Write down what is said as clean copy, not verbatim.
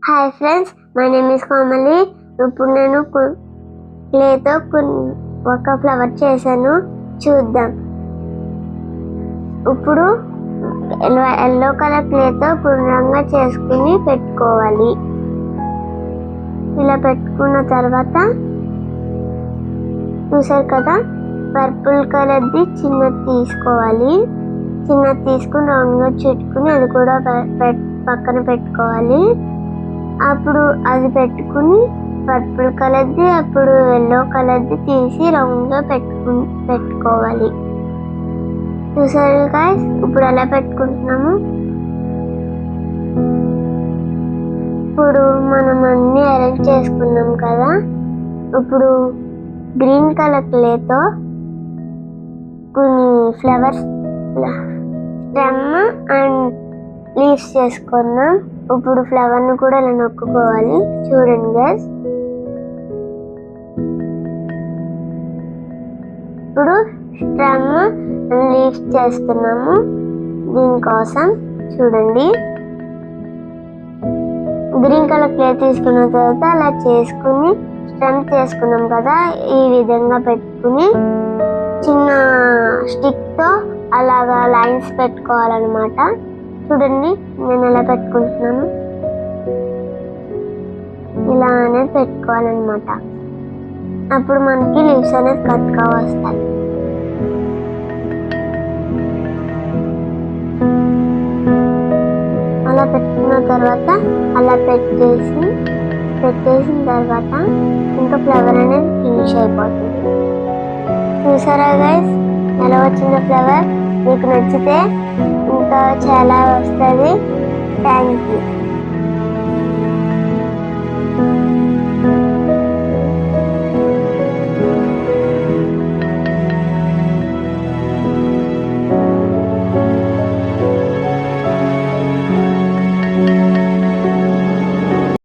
Hi friends, my name is Komali. ఇప్పుడు నేను క్లేతో ఒక ఫ్లవర్ చేశాను, చూద్దాం. ఇప్పుడు ఎల్లో కలర్ క్లేతో గుండ్రంగా చేసుకుని పెట్టుకోవాలి. ఇలా పెట్టుకున్న తర్వాత చూసారు కదా, పర్పుల్ కలర్ది చిన్నది తీసుకోవాలి. చిన్నది తీసుకుని రౌండ్గా చుట్టుకుని అది కూడా పక్కన పెట్టుకోవాలి. అప్పుడు అది పెట్టుకుని పర్పుల్ కలర్ది, అప్పుడు ఎల్లో కలర్ది తీసి రౌండ్గా పెట్టుకోవాలి. చూసారు గైస్, ఇప్పుడు ఎలా పెట్టుకుంటున్నాము. ఇప్పుడు మనం అన్ని అరేంజ్ చేసుకున్నాం కదా. ఇప్పుడు గ్రీన్ కలర్ క్లేతో కొన్ని ఫ్లవర్స్ స్టెమ్ అండ్ లీవ్స్ చేసుకుందాం. ఇప్పుడు ఫ్లవర్ని కూడా ఇలా నొక్కుకోవాలి. చూడండి గైస్, ఇప్పుడు స్టెమ్ అండ్ లీవ్స్ చేస్తున్నాము. దీనికోసం చూడండి, గ్రీన్ కలర్ క్లే తీసుకున్న తర్వాత అలా చేసుకుని స్టెమ్ చేసుకున్నాం కదా, ఈ విధంగా పెట్టుకుని చిన్న స్టిక్తో అలాగా లైన్స్ పెట్టుకోవాలన్నమాట. చూడండి, నేను ఎలా పెట్టుకుంటున్నాను. ఇలా అనేది పెట్టుకోవాలన్నమాట. అప్పుడు మనకి లీవ్స్ అనేది కట్గా వస్తాయి. అలా పెట్టుకున్న తర్వాత అలా పెట్టేసిన తర్వాత ఇంకా ఫ్లవర్ అనేది ఫినిష్ అయిపోతుంది. చూసారా గైస్, ఎలా వచ్చిందో ఫ్లవర్? మీకు నచ్చితే ఇంకా చాలా వస్తుంది. Thank you.